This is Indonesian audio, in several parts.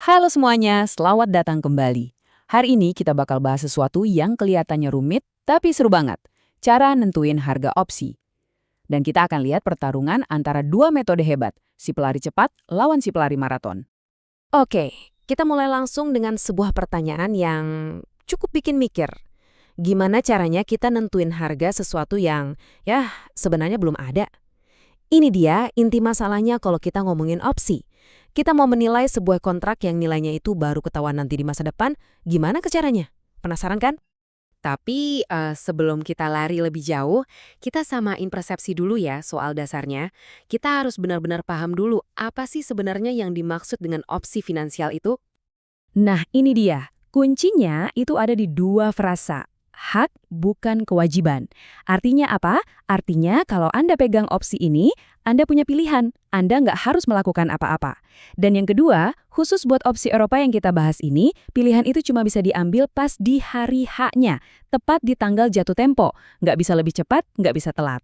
Halo semuanya, selamat datang kembali. Hari ini kita bakal bahas sesuatu yang kelihatannya rumit, tapi seru banget. Cara nentuin harga opsi. Dan kita akan lihat pertarungan antara dua metode hebat, si pelari cepat lawan si pelari maraton. Oke, kita mulai langsung dengan sebuah pertanyaan yang cukup bikin mikir. Gimana caranya kita nentuin harga sesuatu yang, sebenarnya belum ada? Ini dia inti masalahnya kalau kita ngomongin opsi. Kita mau menilai sebuah kontrak yang nilainya itu baru ketahuan nanti di masa depan, gimana ke caranya? Penasaran kan? Tapi sebelum kita lari lebih jauh, kita samain persepsi dulu ya soal dasarnya. Kita harus benar-benar paham dulu apa sih sebenarnya yang dimaksud dengan opsi finansial itu. Nah, ini dia. Kuncinya itu ada di dua frasa. Hak bukan kewajiban. Artinya apa? Artinya kalau Anda pegang opsi ini, Anda punya pilihan. Anda nggak harus melakukan apa-apa. Dan yang kedua, khusus buat opsi Eropa yang kita bahas ini, pilihan itu cuma bisa diambil pas di hari H-nya, tepat di tanggal jatuh tempo. Nggak bisa lebih cepat, nggak bisa telat.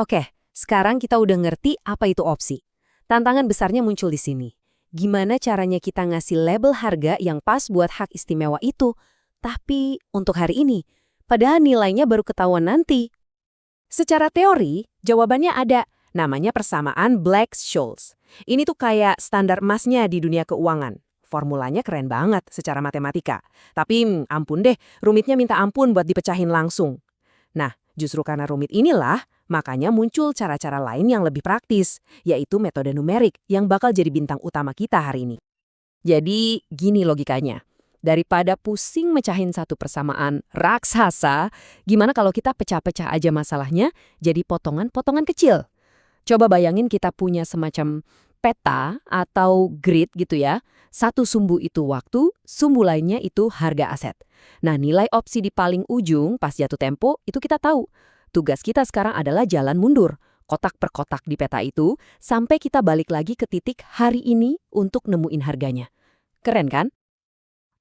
Oke, sekarang kita udah ngerti apa itu opsi. Tantangan besarnya muncul di sini. Gimana caranya kita ngasih label harga yang pas buat hak istimewa itu? Tapi untuk hari ini, padahal nilainya baru ketahuan nanti. Secara teori, jawabannya ada. Namanya persamaan Black-Scholes. Ini tuh kayak standar emasnya di dunia keuangan. Formulanya keren banget secara matematika. Tapi ampun deh, rumitnya minta ampun buat dipecahin langsung. Nah, justru karena rumit inilah, makanya muncul cara-cara lain yang lebih praktis, yaitu metode numerik yang bakal jadi bintang utama kita hari ini. Jadi, gini logikanya. Daripada pusing mecahin satu persamaan raksasa, gimana kalau kita pecah-pecah aja masalahnya jadi potongan-potongan kecil? Coba bayangin kita punya semacam peta atau grid gitu ya. Satu sumbu itu waktu, sumbu lainnya itu harga aset. Nah, nilai opsi di paling ujung pas jatuh tempo itu kita tahu. Tugas kita sekarang adalah jalan mundur, kotak per kotak di peta itu, sampai kita balik lagi ke titik hari ini untuk nemuin harganya. Keren kan?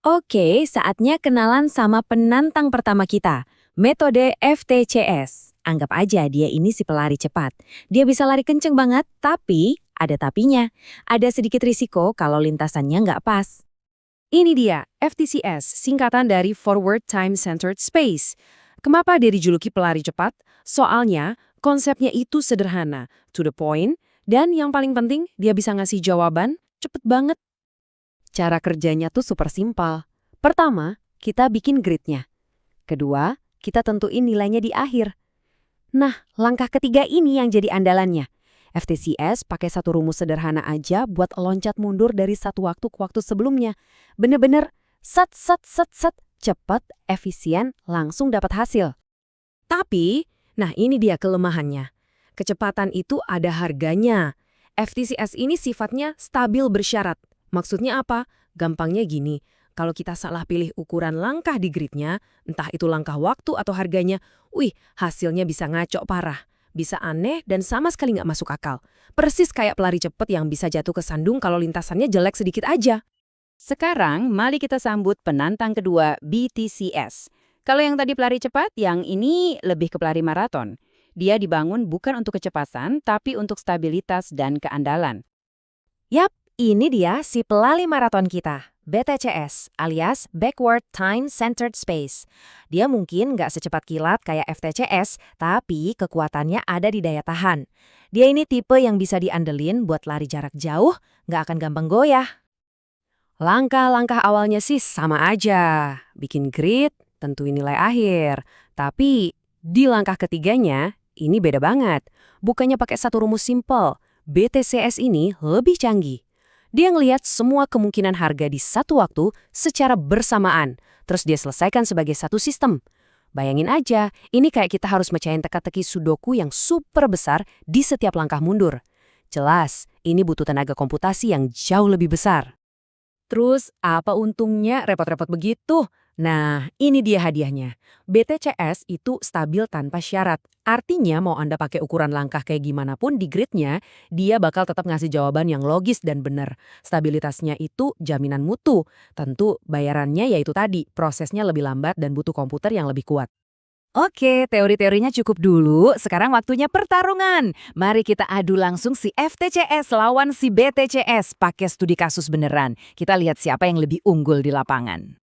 Oke, saatnya kenalan sama penantang pertama kita, metode FTCS. Anggap aja dia ini si pelari cepat. Dia bisa lari kenceng banget, tapi ada tapinya. Ada sedikit risiko kalau lintasannya nggak pas. Ini dia, FTCS, singkatan dari Forward Time Centered Space. Kenapa dia dijuluki pelari cepat? Soalnya, konsepnya itu sederhana, to the point, dan yang paling penting, dia bisa ngasih jawaban cepet banget. Cara kerjanya tuh super simpel. Pertama, kita bikin gridnya. Kedua, kita tentuin nilainya di akhir. Nah, langkah ketiga ini yang jadi andalannya. FTCS pakai satu rumus sederhana aja buat loncat mundur dari satu waktu ke waktu sebelumnya. Bener-bener set, cepet, efisien, langsung dapat hasil. Tapi, nah ini dia kelemahannya. Kecepatan itu ada harganya. FTCS ini sifatnya stabil bersyarat. Maksudnya apa? Gampangnya gini, kalau kita salah pilih ukuran langkah di gridnya, entah itu langkah waktu atau harganya, hasilnya bisa ngaco parah. Bisa aneh dan sama sekali nggak masuk akal. Persis kayak pelari cepet yang bisa jatuh ke sandung kalau lintasannya jelek sedikit aja. Sekarang, mari kita sambut penantang kedua, BTCS. Kalau yang tadi pelari cepat, yang ini lebih ke pelari maraton. Dia dibangun bukan untuk kecepatan, tapi untuk stabilitas dan keandalan. Yap, ini dia si pelari maraton kita, BTCS alias Backward Time Centered Space. Dia mungkin nggak secepat kilat kayak FTCS, tapi kekuatannya ada di daya tahan. Dia ini tipe yang bisa diandelin buat lari jarak jauh, nggak akan gampang goyah. Langkah-langkah awalnya sih sama aja, bikin grid, tentuin nilai akhir. Tapi di langkah ketiganya, ini beda banget. Bukannya pakai satu rumus simpel, BTCS ini lebih canggih. Dia ngelihat semua kemungkinan harga di satu waktu secara bersamaan, terus dia selesaikan sebagai satu sistem. Bayangin aja, ini kayak kita harus mecahin teka-teki sudoku yang super besar di setiap langkah mundur. Jelas, ini butuh tenaga komputasi yang jauh lebih besar. Terus, apa untungnya repot-repot begitu? Nah, ini dia hadiahnya. BTCS itu stabil tanpa syarat. Artinya mau Anda pakai ukuran langkah kayak gimana pun di gridnya, dia bakal tetap ngasih jawaban yang logis dan benar. Stabilitasnya itu jaminan mutu. Tentu bayarannya yaitu tadi, prosesnya lebih lambat dan butuh komputer yang lebih kuat. Oke, teori-teorinya cukup dulu. Sekarang waktunya pertarungan. Mari kita adu langsung si FTCS lawan si BTCS pakai studi kasus beneran. Kita lihat siapa yang lebih unggul di lapangan.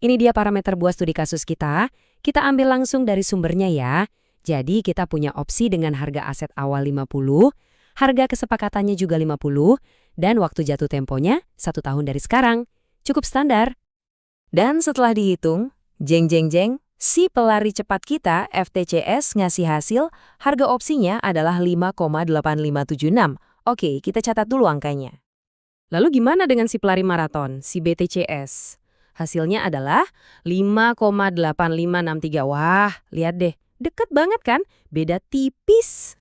Ini dia parameter buat studi kasus kita. Kita ambil langsung dari sumbernya ya. Jadi kita punya opsi dengan harga aset awal 50, harga kesepakatannya juga 50, dan waktu jatuh temponya 1 tahun dari sekarang. Cukup standar. Dan setelah dihitung, jeng jeng jeng, si pelari cepat kita, FTCS, ngasih hasil, harga opsinya adalah 5,8576. Oke, kita catat dulu angkanya. Lalu gimana dengan si pelari maraton, si BTCS? Hasilnya adalah 5,8563. Wah, lihat deh. Deket banget kan? Beda tipis.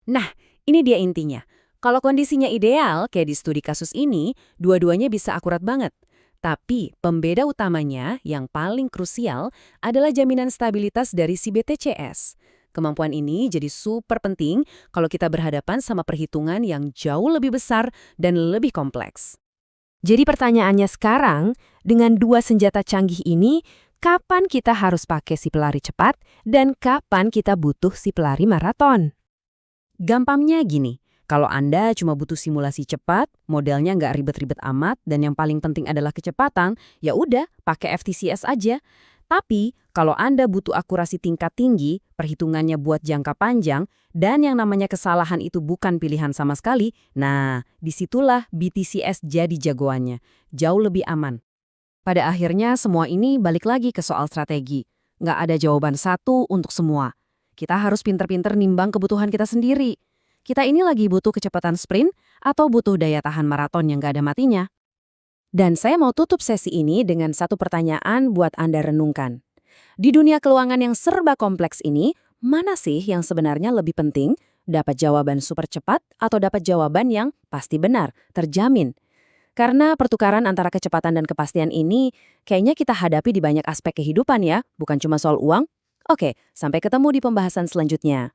Nah, ini dia intinya. Kalau kondisinya ideal, kayak di studi kasus ini, dua-duanya bisa akurat banget. Tapi pembeda utamanya yang paling krusial adalah jaminan stabilitas dari si BTCS. Kemampuan ini jadi super penting kalau kita berhadapan sama perhitungan yang jauh lebih besar dan lebih kompleks. Jadi pertanyaannya sekarang, dengan dua senjata canggih ini, kapan kita harus pakai si pelari cepat dan kapan kita butuh si pelari maraton? Gampangnya gini, kalau Anda cuma butuh simulasi cepat, modelnya nggak ribet-ribet amat, dan yang paling penting adalah kecepatan, ya udah pakai FTCS aja. Tapi, kalau Anda butuh akurasi tingkat tinggi, perhitungannya buat jangka panjang, dan yang namanya kesalahan itu bukan pilihan sama sekali, nah, disitulah BTCS jadi jagoannya. Jauh lebih aman. Pada akhirnya semua ini balik lagi ke soal strategi. Nggak ada jawaban satu untuk semua. Kita harus pinter-pinter nimbang kebutuhan kita sendiri. Kita ini lagi butuh kecepatan sprint atau butuh daya tahan maraton yang nggak ada matinya? Dan saya mau tutup sesi ini dengan satu pertanyaan buat Anda renungkan. Di dunia keuangan yang serba kompleks ini, mana sih yang sebenarnya lebih penting? Dapat jawaban super cepat atau dapat jawaban yang pasti benar, terjamin? Karena pertukaran antara kecepatan dan kepastian ini kayaknya kita hadapi di banyak aspek kehidupan ya, bukan cuma soal uang. Oke, sampai ketemu di pembahasan selanjutnya.